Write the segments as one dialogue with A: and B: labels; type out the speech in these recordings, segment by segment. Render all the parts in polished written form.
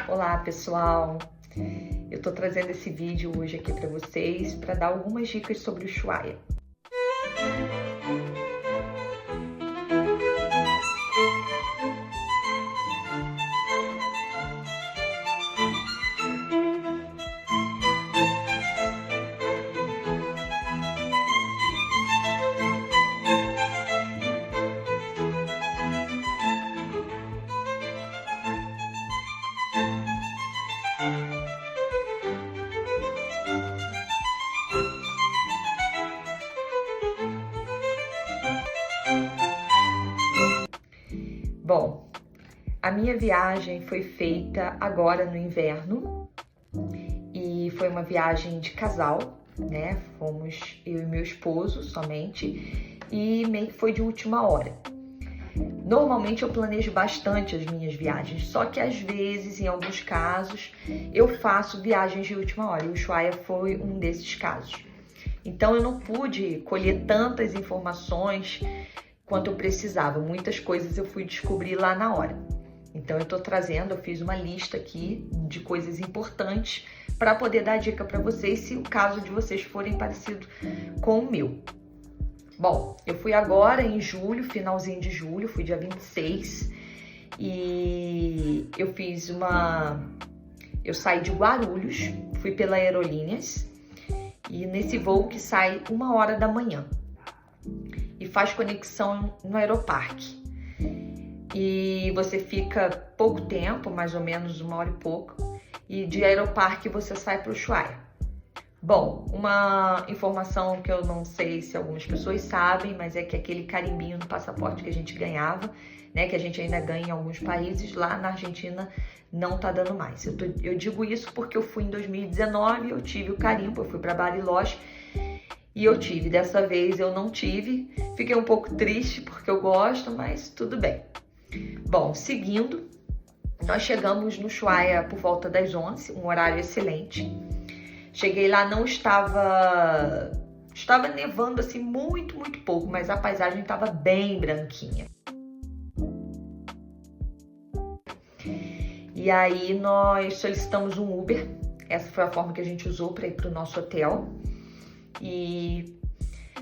A: Olá, pessoal! Eu tô trazendo esse vídeo hoje aqui para vocês para dar algumas dicas sobre o Ushuaia. Bom, a minha viagem foi feita agora no inverno e foi uma viagem de casal, né? Fomos eu e meu esposo somente e meio que foi de última hora. Normalmente eu planejo bastante as minhas viagens, só que às vezes, em alguns casos, eu faço viagens de última hora e o Ushuaia foi um desses casos. Então eu não pude colher tantas informações quanto eu precisava. Muitas coisas eu fui descobrir lá na hora. Então eu fiz uma lista aqui de coisas importantes para poder dar dica para vocês, se o caso de vocês forem parecido com o meu. Bom, eu fui agora em julho, finalzinho de julho, fui dia 26 e eu saí de Guarulhos, fui pela Aerolíneas e nesse voo que sai 1h da manhã. E faz conexão no Aeroparque. E você fica pouco tempo, mais ou menos 1h e pouco, e de Aeroparque você sai para o Ushuaia. Bom, uma informação que eu não sei se algumas pessoas sabem, mas é que aquele carimbinho no passaporte que a gente ganhava, né, que a gente ainda ganha em alguns países, lá na Argentina não tá dando mais. Eu digo isso porque eu fui em 2019, eu tive o carimbo, eu fui para Bariloche, e eu tive, dessa vez eu não tive, fiquei um pouco triste porque eu gosto, mas tudo bem. Bom, seguindo, nós chegamos no Ushuaia por volta das 11, um horário excelente. Cheguei lá, estava nevando assim muito pouco, mas a paisagem estava bem branquinha. E aí nós solicitamos um Uber, essa foi a forma que a gente usou para ir para o nosso hotel. E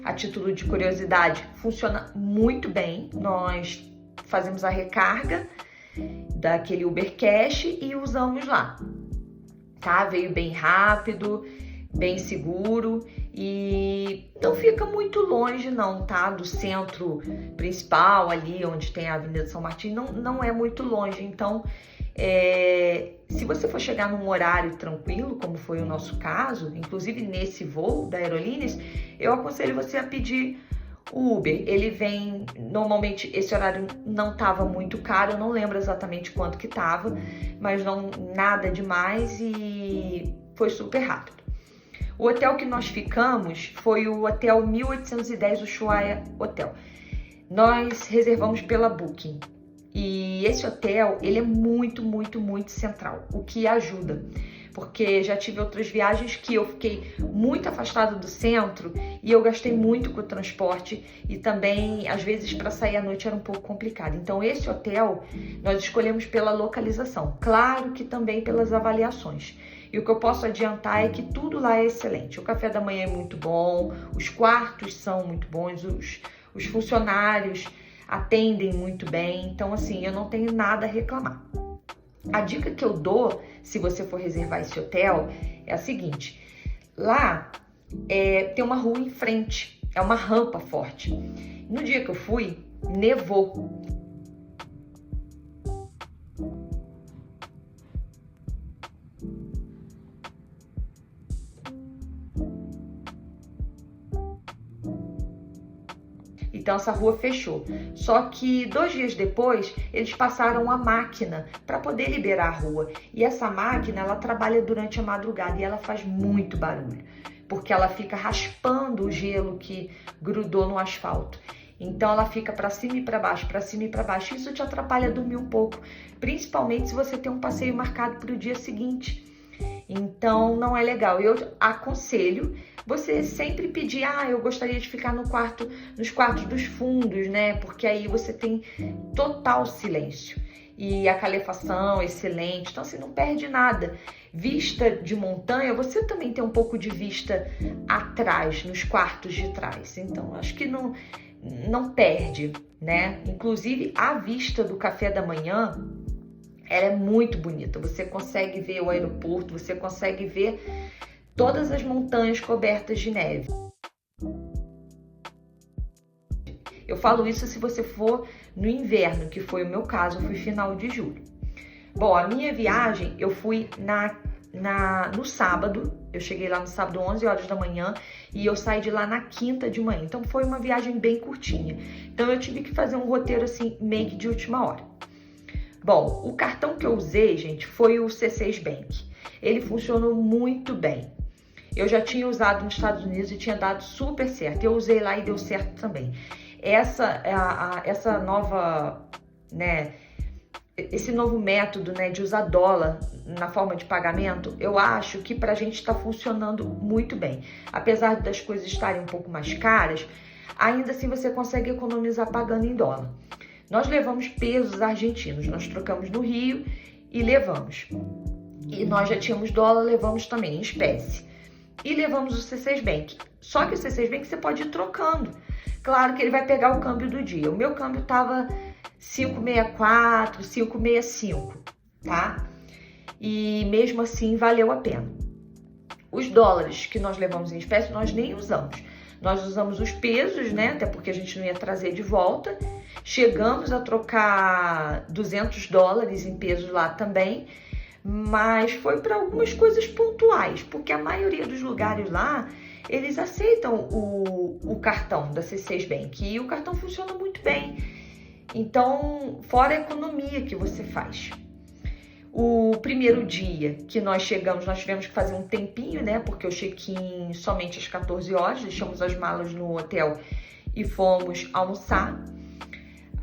A: a título de curiosidade, funciona muito bem. Nós fazemos a recarga daquele Uber Cash e usamos lá, tá? Veio bem rápido, bem seguro e não fica muito longe não, tá? Do centro principal ali, onde tem a Avenida São Martin, não é muito longe. Então, se você for chegar num horário tranquilo, como foi o nosso caso, inclusive nesse voo da Aerolíneas, eu aconselho você a pedir o Uber. Ele vem, normalmente esse horário não estava muito caro, eu não lembro exatamente quanto que estava, mas não nada demais e foi super rápido. O hotel que nós ficamos foi o Hotel 1810 Ushuaia Hotel. Nós reservamos pela Booking. E esse hotel, ele é muito central, o que ajuda, porque já tive outras viagens que eu fiquei muito afastada do centro e eu gastei muito com o transporte e também, às vezes, para sair à noite era um pouco complicado. Então, esse hotel, nós escolhemos pela localização, claro que também pelas avaliações. E o que eu posso adiantar é que tudo lá é excelente. O café da manhã é muito bom, os quartos são muito bons, os funcionários atendem muito bem, então assim, eu não tenho nada a reclamar. A dica que eu dou, se você for reservar esse hotel, é a seguinte: lá tem uma rua em frente, é uma rampa forte. No dia que eu fui, nevou. Então essa rua fechou. Só que 2 dias depois, eles passaram a máquina para poder liberar a rua. E essa máquina, ela trabalha durante a madrugada e ela faz muito barulho, porque ela fica raspando o gelo que grudou no asfalto. Então ela fica para cima e para baixo, para cima e para baixo. Isso te atrapalha a dormir um pouco, principalmente se você tem um passeio marcado para o dia seguinte. Então não é legal. Eu aconselho você sempre pedir, eu gostaria de ficar nos quartos dos fundos, né? Porque aí você tem total silêncio. e a calefação excelente, então assim, não perde nada. Vista de montanha, você também tem um pouco de vista atrás, nos quartos de trás, então acho que não perde, né? Inclusive a vista do café da manhã, ela é muito bonita, você consegue ver o aeroporto, você consegue ver todas as montanhas cobertas de neve. Eu falo isso se você for no inverno, que foi o meu caso, eu fui final de julho. Bom, a minha viagem, eu fui no sábado, eu cheguei lá no sábado 11 horas da manhã e eu saí de lá na quinta de manhã. Então foi uma viagem bem curtinha. Então eu tive que fazer um roteiro assim, meio que de última hora. Bom, o cartão que eu usei, gente, foi o C6 Bank. Ele funcionou muito bem. Eu já tinha usado nos Estados Unidos e tinha dado super certo. Eu usei lá e deu certo também. Essa nova, né, esse novo método, né, de usar dólar na forma de pagamento, eu acho que pra gente está funcionando muito bem. Apesar das coisas estarem um pouco mais caras, ainda assim você consegue economizar pagando em dólar. Nós levamos pesos argentinos, nós trocamos no Rio e levamos. E nós já tínhamos dólar, levamos também em espécie. E levamos o C6 Bank. Só que o C6 Bank você pode ir trocando. Claro que ele vai pegar o câmbio do dia. O meu câmbio tava 5,64, 5,65, tá? E mesmo assim valeu a pena. Os dólares que nós levamos em espécie, nós nem usamos. Nós usamos os pesos, né? Até porque a gente não ia trazer de volta. Chegamos a trocar 200 dólares em pesos lá também, mas foi para algumas coisas pontuais, porque a maioria dos lugares lá, eles aceitam o cartão da C6 Bank e o cartão funciona muito bem. Então, fora a economia que você faz. O primeiro dia que nós chegamos, nós tivemos que fazer um tempinho, né? Porque eu check-in somente às 14 horas, deixamos as malas no hotel e fomos almoçar.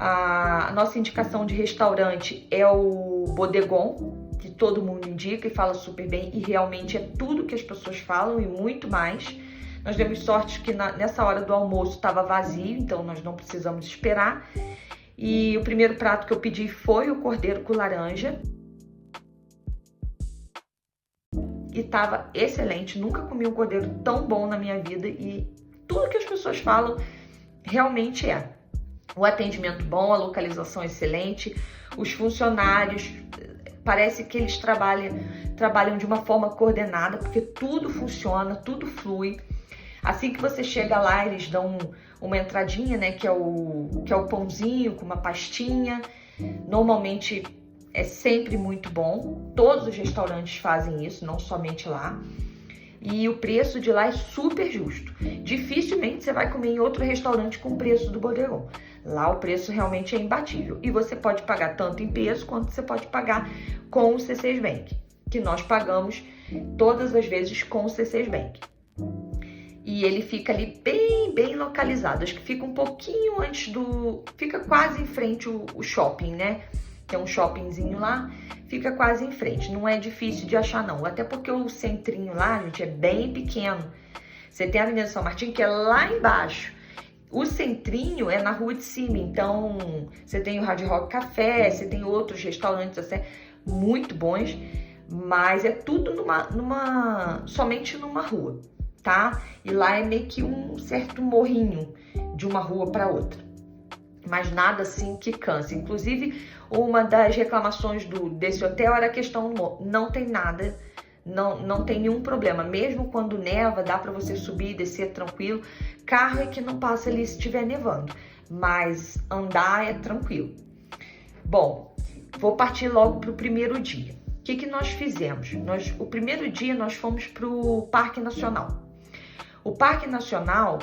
A: A nossa indicação de restaurante é o Bodegón, que todo mundo indica e fala super bem, e realmente é tudo que as pessoas falam e muito mais. Nós demos sorte que nessa hora do almoço estava vazio, então nós não precisamos esperar. E o primeiro prato que eu pedi foi o cordeiro com laranja. E estava excelente, nunca comi um cordeiro tão bom na minha vida e tudo que as pessoas falam realmente é. O atendimento bom, a localização excelente, os funcionários, parece que eles trabalham de uma forma coordenada, porque tudo funciona, tudo flui. Assim que você chega lá, eles dão uma entradinha, né, que é o pãozinho com uma pastinha. Normalmente é sempre muito bom. Todos os restaurantes fazem isso, não somente lá. E o preço de lá é super justo. Dificilmente você vai comer em outro restaurante com o preço do Bodegón. Lá o preço realmente é imbatível. E você pode pagar tanto em peso quanto você pode pagar com o C6 Bank, que nós pagamos todas as vezes com o C6 Bank. E ele fica ali bem localizado. Acho que fica um pouquinho antes fica quase em frente o shopping, né? Tem um shoppingzinho lá, fica quase em frente. Não é difícil de achar, não. Até porque o centrinho lá, gente, é bem pequeno. Você tem a Avenida São Martin, que é lá embaixo. O centrinho é na rua de cima. Então, você tem o Hard Rock Café, você tem outros restaurantes assim, muito bons. Mas é tudo somente numa rua, tá? E lá é meio que um certo morrinho de uma rua para outra. Mas nada assim que canse. Inclusive, uma das reclamações desse hotel era a questão do não tem nada, não tem nenhum problema. Mesmo quando neva, dá para você subir e descer tranquilo. Carro é que não passa ali se estiver nevando, mas andar é tranquilo. Bom, vou partir logo para o primeiro dia. O que nós fizemos? O primeiro dia nós fomos para o Parque Nacional. O Parque Nacional,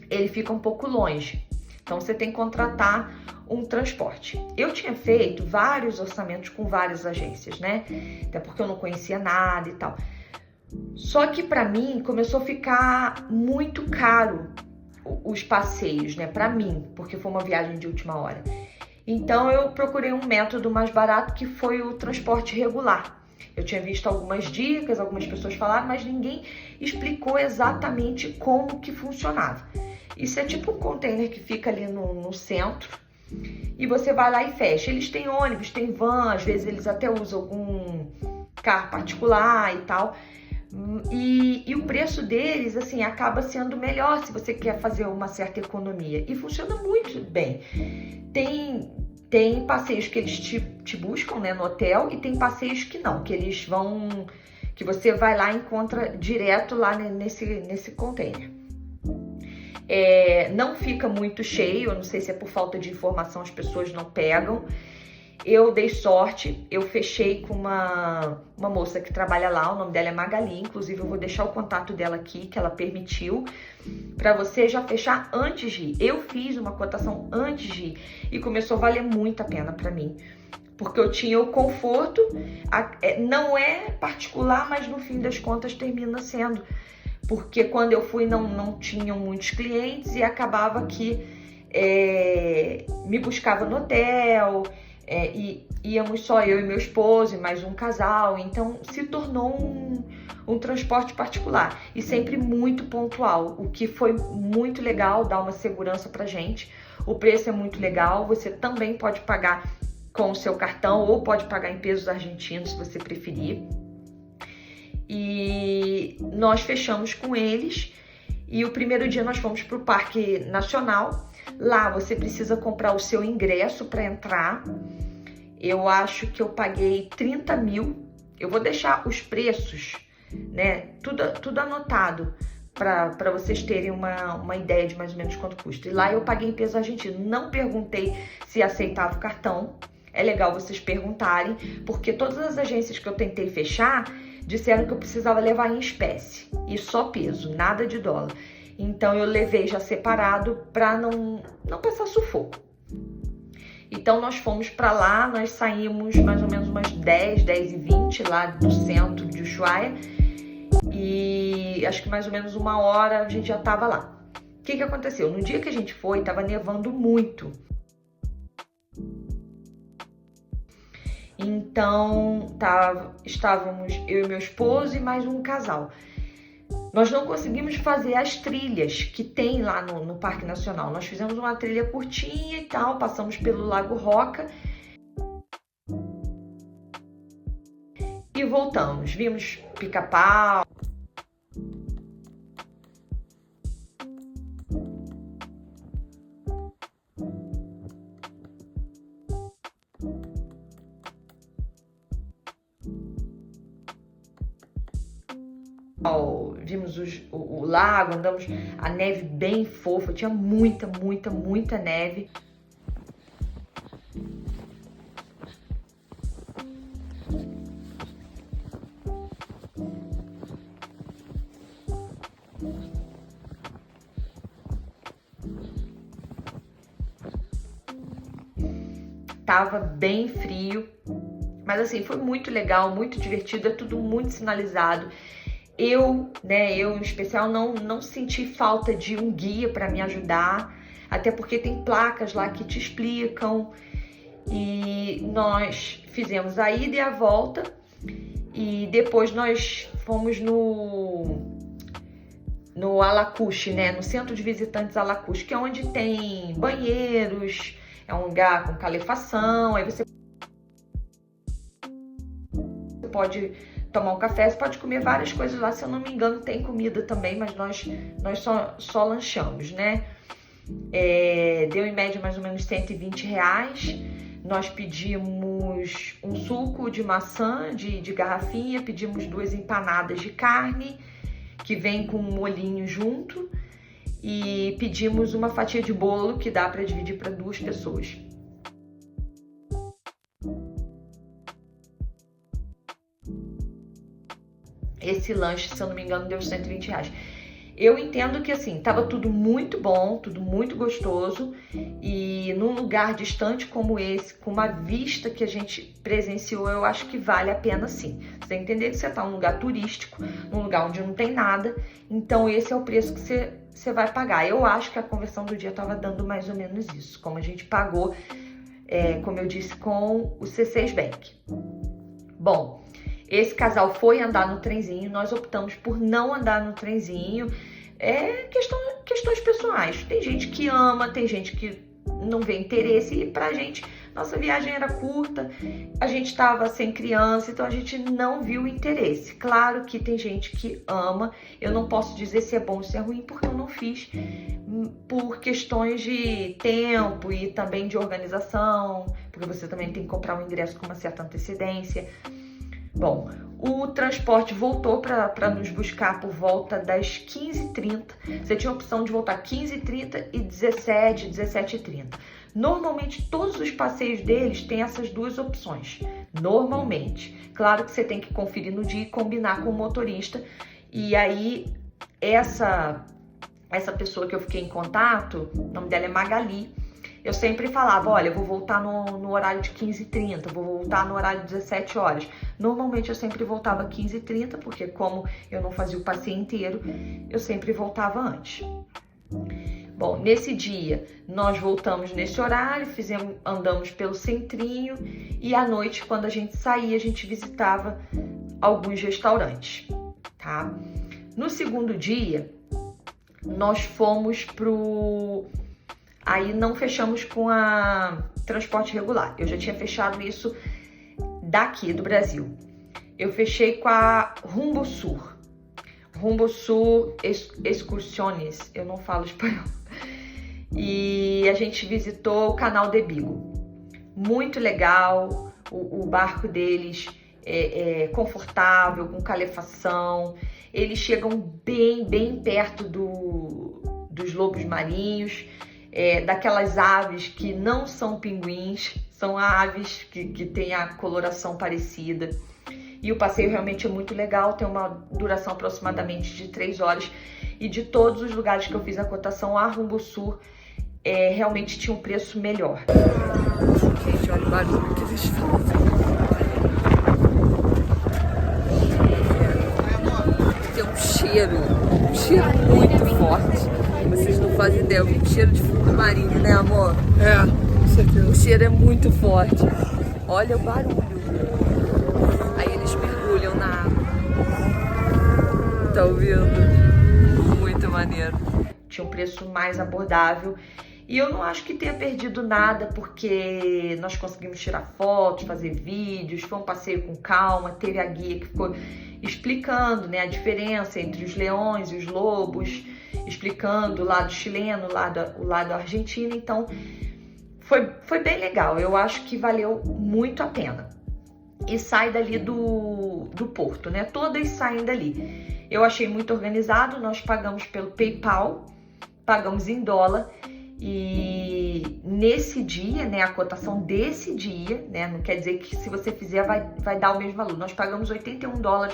A: ele fica um pouco longe. Então, você tem que contratar um transporte. Eu tinha feito vários orçamentos com várias agências, né? Até porque eu não conhecia nada e tal. Só que para mim começou a ficar muito caro os passeios, né? Para mim, porque foi uma viagem de última hora. Então, eu procurei um método mais barato que foi o transporte regular. Eu tinha visto algumas dicas, algumas pessoas falaram, mas ninguém explicou exatamente como que funcionava. Isso é tipo um container que fica ali no centro e você vai lá e fecha. Eles têm ônibus, têm van, às vezes eles até usam algum carro particular e tal. E o preço deles, assim, acaba sendo melhor se você quer fazer uma certa economia. E funciona muito bem. Tem passeios que eles te buscam, né, no hotel, e tem passeios que não, que eles vão, que você vai lá e encontra direto lá nesse container. Não fica muito cheio, eu não sei se é por falta de informação, as pessoas não pegam. Eu dei sorte, eu fechei com uma moça que trabalha lá, o nome dela é Magali, inclusive eu vou deixar o contato dela aqui, que ela permitiu, para você já fechar antes de ir. Eu fiz uma cotação antes de ir e começou a valer muito a pena para mim, porque eu tinha o conforto, não é particular, mas no fim das contas termina sendo, porque quando eu fui não tinham muitos clientes e acabava que me buscava no hotel, e íamos só eu e meu esposo e mais um casal, então se tornou um transporte particular e sempre muito pontual, o que foi muito legal, dá uma segurança pra gente. O preço é muito legal, você também pode pagar com o seu cartão ou pode pagar em pesos argentinos se você preferir. E nós fechamos com eles e o primeiro dia nós fomos para o Parque Nacional. Lá você precisa comprar o seu ingresso para entrar. Eu acho que eu paguei 30 mil. Eu vou deixar os preços, né, tudo anotado para vocês terem uma ideia de mais ou menos quanto custa. E lá eu paguei em peso argentino. Não perguntei se aceitava o cartão. É legal vocês perguntarem, porque todas as agências que eu tentei fechar disseram que eu precisava levar em espécie e só peso, nada de dólar. Então eu levei já separado para não passar sufoco. Então nós fomos para lá, nós saímos mais ou menos umas 10h20 lá do centro de Ushuaia e acho que mais ou menos 1 hora a gente já estava lá. O que aconteceu? No dia que a gente foi, estava nevando muito. Então estávamos eu e meu esposo e mais um casal. Nós não conseguimos fazer as trilhas que tem lá no Parque Nacional. Nós fizemos uma trilha curtinha e tal, passamos pelo Lago Roca e voltamos. Vimos pica-pau. Vimos o lago, andamos, a neve bem fofa, tinha muita neve. Tava bem frio, mas assim, foi muito legal, muito divertido, é tudo muito sinalizado. Eu em especial, não senti falta de um guia para me ajudar, até porque tem placas lá que te explicam. E nós fizemos a ida e a volta, e depois nós fomos no Alacuche, né? No Centro de Visitantes Alacuche, que é onde tem banheiros, é um lugar com calefação, aí você pode tomar um café, você pode comer várias coisas lá, se eu não me engano tem comida também, mas nós só lanchamos, né? Deu em média mais ou menos R$120. Nós pedimos um suco de maçã de garrafinha, pedimos 2 empanadas de carne, que vem com um molhinho junto, e pedimos uma fatia de bolo que dá para dividir para 2 pessoas. Esse lanche, se eu não me engano, deu R$120. Eu entendo que, assim, tava tudo muito bom, tudo muito gostoso, e num lugar distante como esse, com uma vista que a gente presenciou, eu acho que vale a pena sim. Você tem que entender que você tá num lugar turístico, num lugar onde não tem nada, então esse é o preço que você vai pagar. Eu acho que a conversão do dia tava dando mais ou menos isso, como a gente pagou, como eu disse, com o C6 Bank. Bom, esse casal foi andar no trenzinho, nós optamos por não andar no trenzinho. Questões pessoais. Tem gente que ama, tem gente que não vê interesse. E pra gente, nossa viagem era curta, a gente estava sem criança, então a gente não viu interesse. Claro que tem gente que ama, eu não posso dizer se é bom ou se é ruim, porque eu não fiz por questões de tempo e também de organização, porque você também tem que comprar um ingresso com uma certa antecedência. Bom, o transporte voltou para nos buscar por volta das 15h30. Você tinha a opção de voltar 15h30 e 17h30. Normalmente, todos os passeios deles têm essas duas opções. Normalmente. Claro que você tem que conferir no dia e combinar com o motorista. E aí, essa pessoa que eu fiquei em contato, o nome dela é Magali, eu sempre falava, olha, eu vou voltar no horário de 15h30, vou voltar no horário de 17 horas. Normalmente eu sempre voltava 15h30, porque como eu não fazia o passeio inteiro, eu sempre voltava antes. Bom, nesse dia nós voltamos nesse horário, andamos pelo centrinho e à noite, quando a gente saía, a gente visitava alguns restaurantes, tá? No segundo dia, nós fomos Aí não fechamos com a transporte regular. Eu já tinha fechado isso daqui do Brasil. Eu fechei com a Rumbo Sur. Rumbo Sur Excursiones. Eu não falo espanhol. E a gente visitou o Canal de Vigo. Muito legal. O barco deles é confortável, com calefação. Eles chegam bem perto dos lobos marinhos. Daquelas aves que não são pinguins, são aves que têm a coloração parecida. E o passeio realmente é muito legal, tem uma duração aproximadamente de 3 horas. E de todos os lugares que eu fiz a cotação, a Rumbo Sur realmente tinha um preço melhor. Gente, olha o barulho que eles fazem. Tem um cheiro muito forte. Vocês não fazem ideia, um cheiro de fundo marinho, né, amor?
B: Com certeza.
A: O cheiro é muito forte. Olha o barulho. Aí eles mergulham na água. Tá ouvindo? Muito maneiro. Tinha um preço mais abordável. E eu não acho que tenha perdido nada, porque nós conseguimos tirar fotos, fazer vídeos, foi um passeio com calma, teve a guia que ficou explicando, né, a diferença entre os leões e os lobos, explicando o lado chileno, o lado argentino. Então foi bem legal, eu acho que valeu muito a pena. E sai dali do porto, né? Todas saem dali. Eu achei muito organizado, nós pagamos pelo PayPal, pagamos em dólar. E nesse dia, né, a cotação desse dia, né, não quer dizer que se você fizer vai dar o mesmo valor. Nós pagamos $81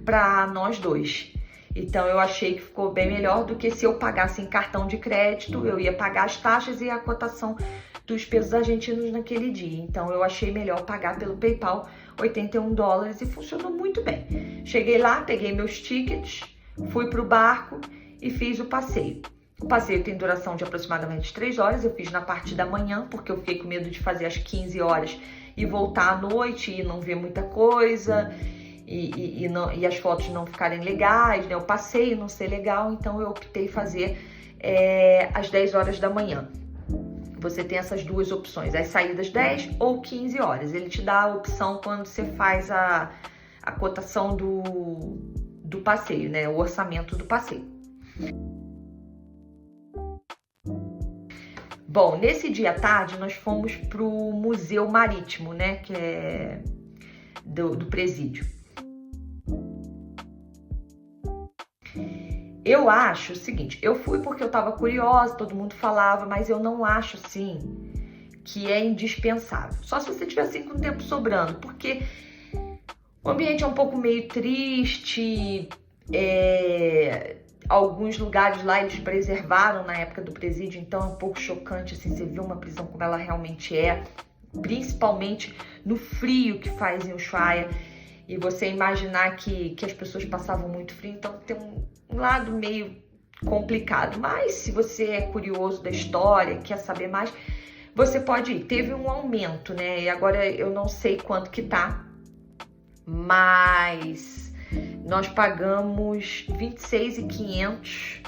A: para nós dois. Então eu achei que ficou bem melhor do que se eu pagasse em cartão de crédito, eu ia pagar as taxas e a cotação dos pesos argentinos naquele dia. Então eu achei melhor pagar pelo PayPal $81 e funcionou muito bem. Cheguei lá, peguei meus tickets, fui pro barco e fiz o passeio. O passeio tem duração de aproximadamente 3 horas, eu fiz na parte da manhã, porque eu fiquei com medo de fazer às 15 horas e voltar à noite e não ver muita coisa, e as fotos não ficarem legais, né? O passeio não ser legal, então eu optei em fazer às 10 horas da manhã. Você tem essas duas opções, as saídas 10 ou 15 horas. Ele te dá a opção quando você faz a cotação do passeio, né? O orçamento do passeio. Bom, nesse dia à tarde nós fomos para o Museu Marítimo, né, que é do presídio. Eu acho o seguinte, eu fui porque eu estava curiosa, todo mundo falava, mas eu não acho, assim, que é indispensável. Só se você tiver, assim, com o tempo sobrando, porque o ambiente é um pouco meio triste, alguns lugares lá eles preservaram na época do presídio, então é um pouco chocante, assim, você vê uma prisão como ela realmente é, principalmente no frio que faz em Ushuaia, e você imaginar que as pessoas passavam muito frio, então tem um lado meio complicado. Mas se você é curioso da história, quer saber mais, você pode ir. Teve um aumento, né, e agora eu não sei quanto que tá, mas nós pagamos R$26.500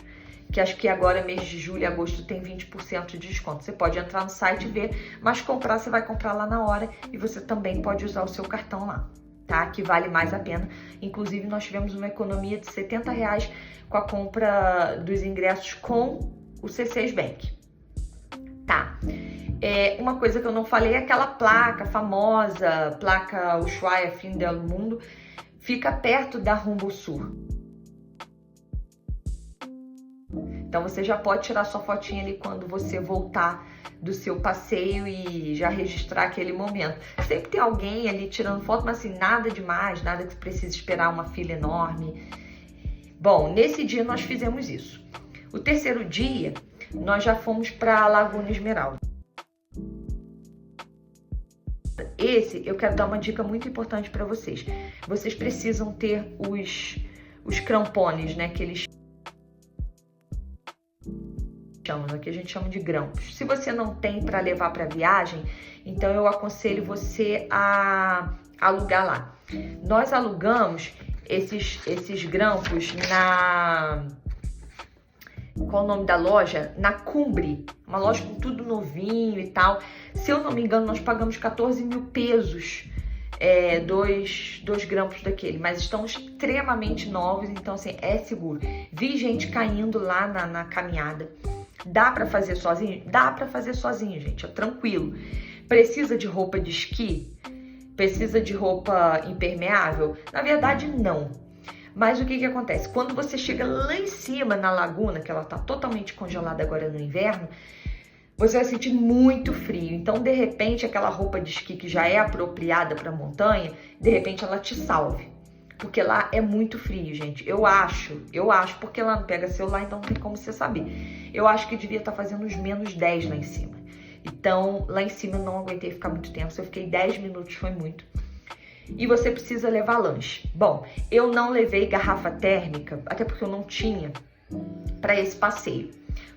A: que acho que agora, mês de julho e agosto, tem 20% de desconto. Você pode entrar no site e ver, mas comprar, você vai comprar lá na hora e você também pode usar o seu cartão lá, tá? Que vale mais a pena. Inclusive, nós tivemos uma economia de R$70 com a compra dos ingressos com o C6 Bank, tá? Uma coisa que eu não falei é aquela placa famosa, placa Ushuaia, fim do mundo, fica perto da Rumbo Sur. Então você já pode tirar sua fotinha ali quando você voltar do seu passeio e já registrar aquele momento. Sempre tem alguém ali tirando foto, mas assim, nada demais, nada que precise esperar uma fila enorme. Bom, nesse dia nós fizemos isso. O terceiro dia, nós já fomos para Laguna Esmeralda. Esse, eu quero dar uma dica muito importante para vocês. Vocês precisam ter os crampones, né, que eles chamam, aqui a gente chama de grampos. Se você não tem para levar para viagem, então eu aconselho você a alugar lá. Nós alugamos esses grampos na... Qual o nome da loja? Na Cumbre, uma loja com tudo novinho e tal. Se eu não me engano, nós pagamos 14 mil pesos, dois grampos daquele, mas estão extremamente novos, então assim, é seguro. Vi gente caindo lá na caminhada. Dá pra fazer sozinho? Dá pra fazer sozinho, gente, é tranquilo. Precisa de roupa de esqui? Precisa de roupa impermeável? Na verdade, não. Mas o que acontece? Quando você chega lá em cima na laguna, que ela tá totalmente congelada agora no inverno, você vai sentir muito frio. Então, de repente, aquela roupa de esqui que já é apropriada para montanha, de repente ela te salve. Porque lá é muito frio, gente. Eu acho, porque lá não pega celular, então não tem como você saber. Eu acho que devia estar fazendo uns -10 lá em cima. Então, lá em cima eu não aguentei ficar muito tempo. Se eu fiquei 10 minutos, foi muito. E você precisa levar lanche. Bom, eu não levei garrafa térmica, até porque eu não tinha para esse passeio,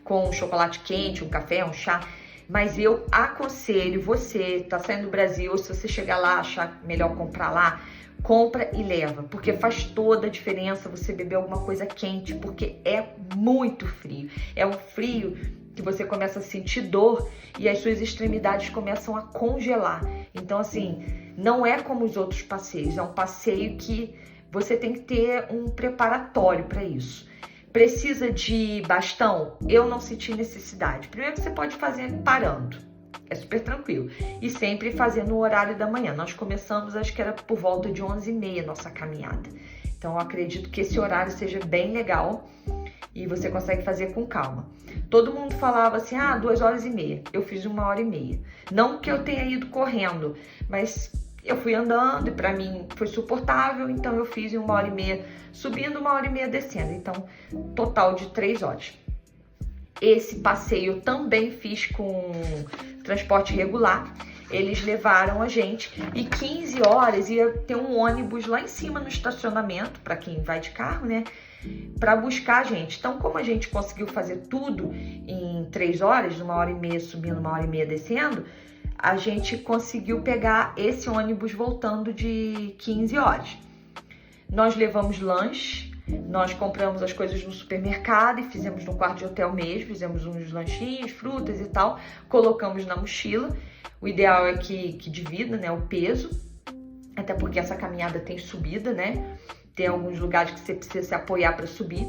A: com um chocolate quente, um café, um chá. Mas eu aconselho você, tá saindo do Brasil, ou se você chegar lá, achar melhor comprar lá, compra e leva, porque faz toda a diferença você beber alguma coisa quente, porque é muito frio. É um frio que você começa a sentir dor e as suas extremidades começam a congelar. Então, assim, não é como os outros passeios, é um passeio que você tem que ter um preparatório para isso. Precisa de bastão? Eu não senti necessidade. Primeiro que você pode fazer parando, é super tranquilo. E sempre fazer no horário da manhã. Nós começamos, acho que era por volta de 11h30 nossa caminhada. Então eu acredito que esse horário seja bem legal e você consegue fazer com calma. Todo mundo falava assim, 2h30. Eu fiz 1h30. Não que eu tenha ido correndo, mas eu fui andando e para mim foi suportável, então eu fiz em 1h30 subindo, 1h30 descendo. Então, total de 3 horas. Esse passeio eu também fiz com transporte regular. Eles levaram a gente e 15 horas ia ter um ônibus lá em cima no estacionamento, para quem vai de carro, né? Para buscar a gente. Então, como a gente conseguiu fazer tudo em 3 horas, 1h30 subindo, 1h30 descendo, a gente conseguiu pegar esse ônibus voltando de 15 horas. Nós levamos lanche, nós compramos as coisas no supermercado e fizemos no quarto de hotel mesmo, fizemos uns lanchinhos, frutas e tal, colocamos na mochila. O ideal é que divida, né, o peso, até porque essa caminhada tem subida, né? Tem alguns lugares que você precisa se apoiar para subir,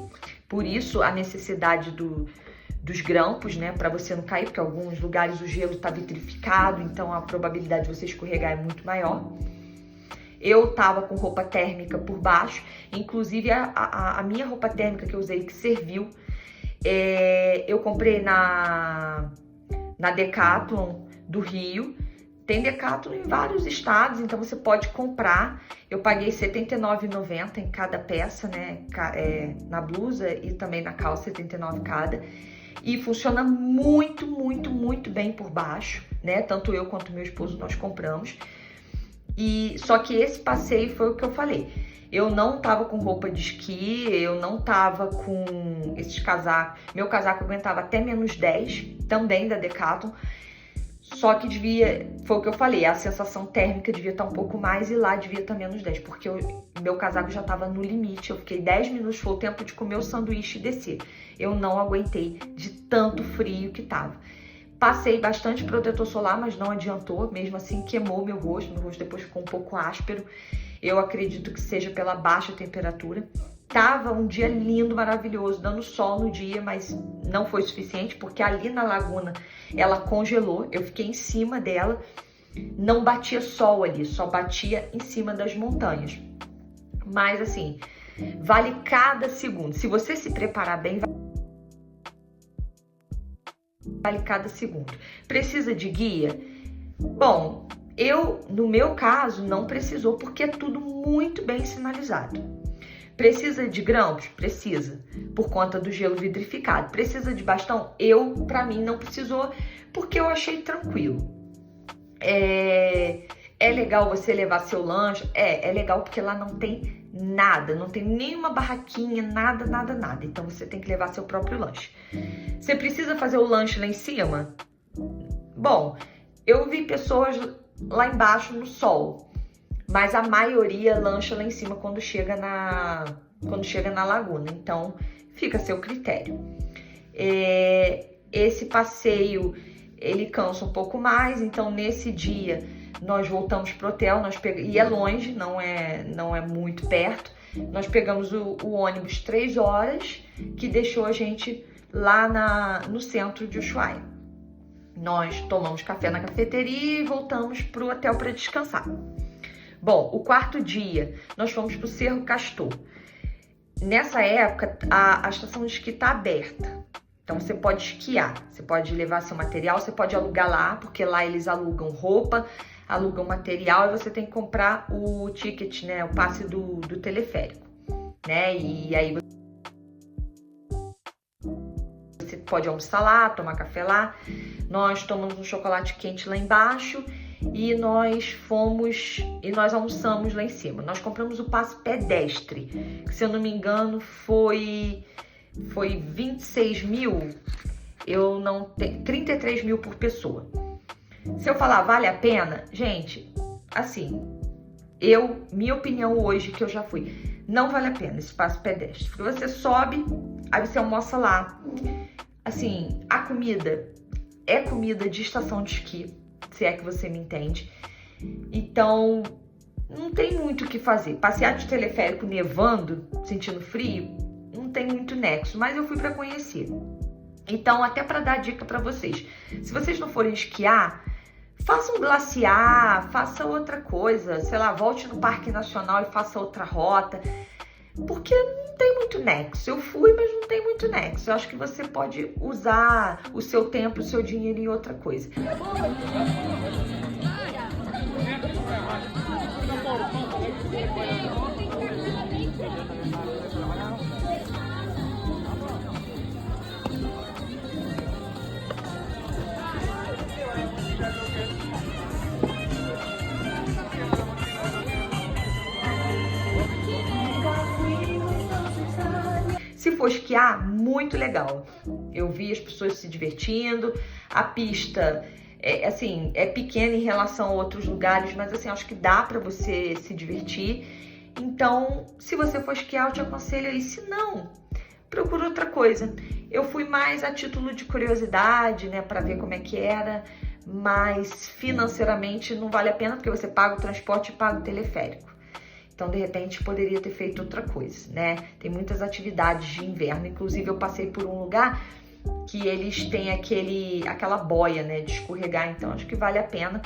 A: por isso a necessidade dos grampos, né, para você não cair, porque em alguns lugares o gelo está vitrificado, então a probabilidade de você escorregar é muito maior. Eu tava com roupa térmica por baixo, inclusive a minha roupa térmica que eu usei, que serviu, eu comprei na Decathlon do Rio. Tem Decathlon em vários estados, então você pode comprar. Eu paguei R$ 79,90 em cada peça, né? Na blusa e também na calça, R$ 79 cada. E funciona muito, muito, muito bem por baixo, né? Tanto eu quanto meu esposo nós compramos. E só que esse passeio foi o que eu falei. Eu não tava com roupa de esqui, eu não tava com esses casacos. Meu casaco aguentava até -10, também da Decathlon. Só que foi o que eu falei, a sensação térmica devia estar um pouco mais e lá devia estar -10, porque meu casaco já estava no limite. Eu fiquei 10 minutos, foi o tempo de comer o sanduíche e descer. Eu não aguentei de tanto frio que tava. Passei bastante protetor solar, mas não adiantou, mesmo assim queimou meu rosto depois ficou um pouco áspero. Eu acredito que seja pela baixa temperatura. Tava um dia lindo, maravilhoso, dando sol no dia, mas não foi suficiente, porque ali na laguna ela congelou, eu fiquei em cima dela, não batia sol ali, só batia em cima das montanhas. Mas assim, vale cada segundo. Se você se preparar bem, vale cada segundo. Precisa de guia? Bom, no meu caso, não precisou, porque é tudo muito bem sinalizado. Precisa de grampos? Precisa, por conta do gelo vidrificado. Precisa de bastão? Pra mim, não precisou, porque eu achei tranquilo. É legal você levar seu lanche? É legal porque lá não tem nada, não tem nenhuma barraquinha, nada. Então você tem que levar seu próprio lanche. Você precisa fazer o lanche lá em cima? Bom, eu vi pessoas lá embaixo no sol, mas a maioria lancha lá em cima quando chega na laguna. Então, fica a seu critério. Esse passeio, ele cansa um pouco mais. Então, nesse dia, nós voltamos pro hotel. E é longe, não é muito perto. Nós pegamos o ônibus 3 horas, que deixou a gente lá no centro de Ushuaia. Nós tomamos café na cafeteria e voltamos pro hotel para descansar. Bom, o quarto dia, nós fomos pro Cerro Castor. Nessa época, a estação de esqui está aberta. Então, você pode esquiar, você pode levar seu material, você pode alugar lá, porque lá eles alugam roupa, alugam material, e você tem que comprar o ticket, né, o passe do teleférico, né? E aí você pode almoçar lá, tomar café lá. Nós tomamos um chocolate quente lá embaixo e nós almoçamos lá em cima. Nós compramos o passe pedestre, que, se eu não me engano, foi 26 mil, 33 mil por pessoa. Se eu falar vale a pena, gente, assim, minha opinião hoje, que eu já fui, não vale a pena esse passe pedestre, porque você sobe, aí você almoça lá. Assim, a comida é comida de estação de esqui, se é que você me entende. Então, não tem muito o que fazer. Passear de teleférico nevando, sentindo frio, não tem muito nexo, mas eu fui para conhecer. Então, até para dar dica para vocês, se vocês não forem esquiar, faça um glaciar, faça outra coisa, sei lá, volte no Parque Nacional e faça outra rota, porque não tem muito nexo. Eu fui, mas não tem muito nexo. Eu acho que você pode usar o seu tempo, o seu dinheiro em outra coisa. Se for esquiar, muito legal. Eu vi as pessoas se divertindo. A pista é pequena em relação a outros lugares, mas assim, acho que dá para você se divertir. Então, se você for esquiar, eu te aconselho aí. Se não, procura outra coisa. Eu fui mais a título de curiosidade, né, para ver como é que era, mas financeiramente não vale a pena, porque você paga o transporte e paga o teleférico. Então, de repente, poderia ter feito outra coisa, né? Tem muitas atividades de inverno. Inclusive, eu passei por um lugar que eles têm aquela boia, né, de escorregar. Então, acho que vale a pena.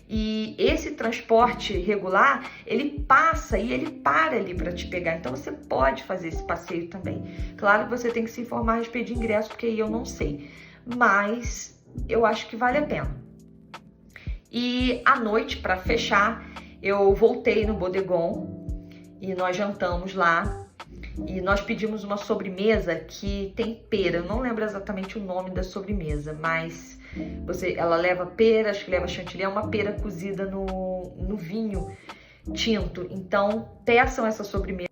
A: E esse transporte regular, ele passa e ele para ali para te pegar. Então, você pode fazer esse passeio também. Claro que você tem que se informar a respeito de ingresso, porque aí eu não sei. Mas eu acho que vale a pena. E à noite, para fechar, eu voltei no Bodegon e nós jantamos lá. E nós pedimos uma sobremesa que tem pera. Eu não lembro exatamente o nome da sobremesa, mas ela leva pera, acho que leva chantilly, é uma pera cozida no vinho tinto. Então, peçam essa sobremesa,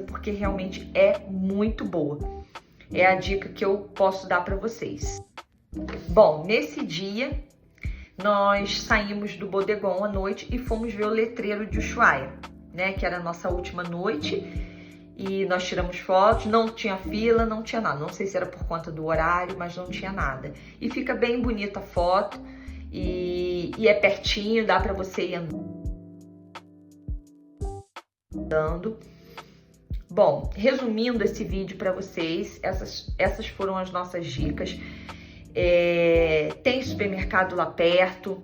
A: porque realmente é muito boa. É a dica que eu posso dar para vocês. Bom, nesse dia nós saímos do bodegão à noite e fomos ver o letreiro de Ushuaia, né? Que era a nossa última noite. E nós tiramos fotos, não tinha fila, não tinha nada. Não sei se era por conta do horário, mas não tinha nada. E fica bem bonita a foto e é pertinho, dá para você ir andando. Bom, resumindo esse vídeo para vocês, essas foram as nossas dicas. Tem supermercado lá perto.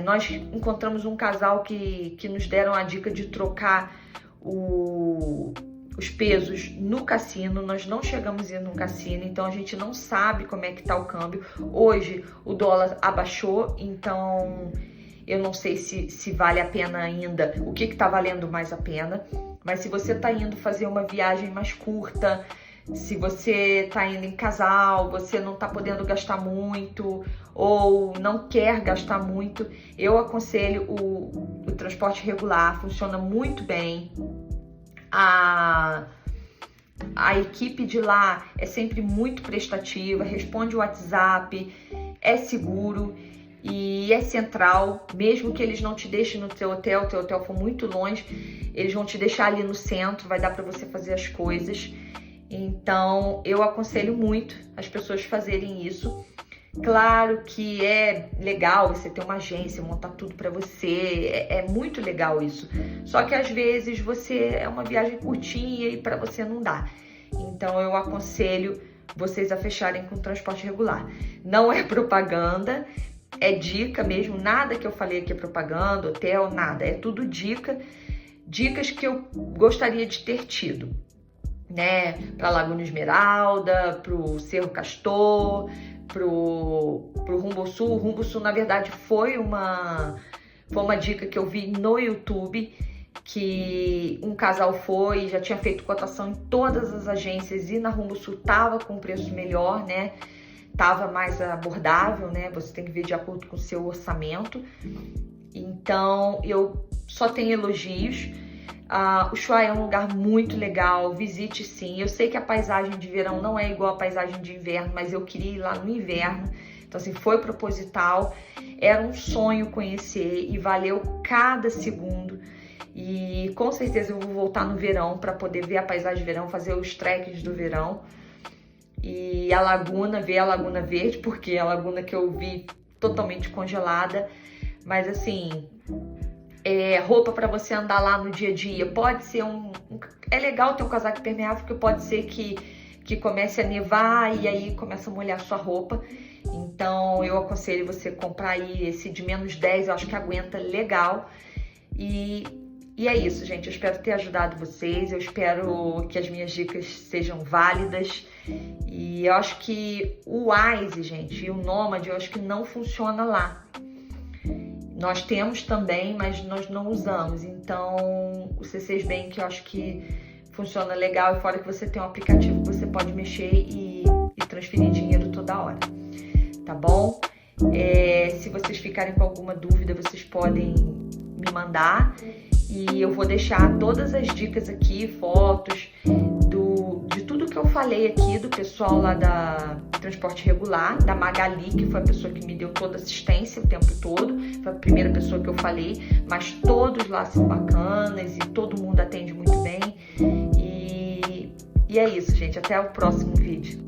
A: Nós encontramos um casal que nos deram a dica de trocar os pesos no cassino. Nós não chegamos a ir no cassino, então a gente não sabe como é que tá o câmbio. Hoje o dólar abaixou, então eu não sei se vale a pena ainda, o que tá valendo mais a pena. Mas se você tá indo fazer uma viagem mais curta, se você tá indo em casal, você não tá podendo gastar muito ou não quer gastar muito, eu aconselho o transporte regular, funciona muito bem. A equipe de lá é sempre muito prestativa, responde o WhatsApp, é seguro e é central. Mesmo que eles não te deixem no teu hotel for muito longe, eles vão te deixar ali no centro, vai dar para você fazer as coisas. Então eu aconselho muito as pessoas fazerem isso. Claro que é legal você ter uma agência, montar tudo para você, é muito legal isso. Só que às vezes é uma viagem curtinha e para você não dá. Então eu aconselho vocês a fecharem com transporte regular. Não é propaganda, é dica mesmo, nada que eu falei aqui é propaganda, hotel, nada. É tudo dicas que eu gostaria de ter tido, né? Para Laguna Esmeralda, pro Cerro Castor, pro Rumbo Sul. O Rumbo Sul, na verdade, foi uma dica que eu vi no YouTube, que um casal foi, já tinha feito cotação em todas as agências e na Rumbo Sul tava com preço melhor, né? Tava mais abordável, né? Você tem que ver de acordo com o seu orçamento. Então, eu só tenho elogios. O Ushuaia é um lugar muito legal, visite sim. Eu sei que a paisagem de verão não é igual a paisagem de inverno, mas eu queria ir lá no inverno. Então, assim, foi proposital. Era um sonho conhecer e valeu cada segundo. E com certeza eu vou voltar no verão para poder ver a paisagem de verão, fazer os trekkings do verão. E a laguna, ver a Laguna Verde, porque é a laguna que eu vi totalmente congelada. Mas assim, roupa para você andar lá no dia a dia, pode ser é legal ter um casaco impermeável, porque pode ser que comece a nevar e aí começa a molhar sua roupa. Então eu aconselho você comprar aí esse de -10, eu acho que aguenta legal. E é isso, gente. Eu espero ter ajudado vocês. Eu espero que as minhas dicas sejam válidas. E eu acho que o Wise, gente, e o Nomad, eu acho que não funciona lá. Nós temos também, mas nós não usamos. Então, o C6 Bank eu acho que funciona legal. E fora que você tem um aplicativo que você pode mexer e transferir dinheiro toda hora. Tá bom? Se vocês ficarem com alguma dúvida, vocês podem me mandar. E eu vou deixar todas as dicas aqui, fotos de tudo que eu falei aqui do pessoal lá da Transporte Regular, da Magali, que foi a pessoa que me deu toda a assistência o tempo todo. Foi a primeira pessoa que eu falei, mas todos lá são bacanas e todo mundo atende muito bem. E é isso, gente. Até o próximo vídeo.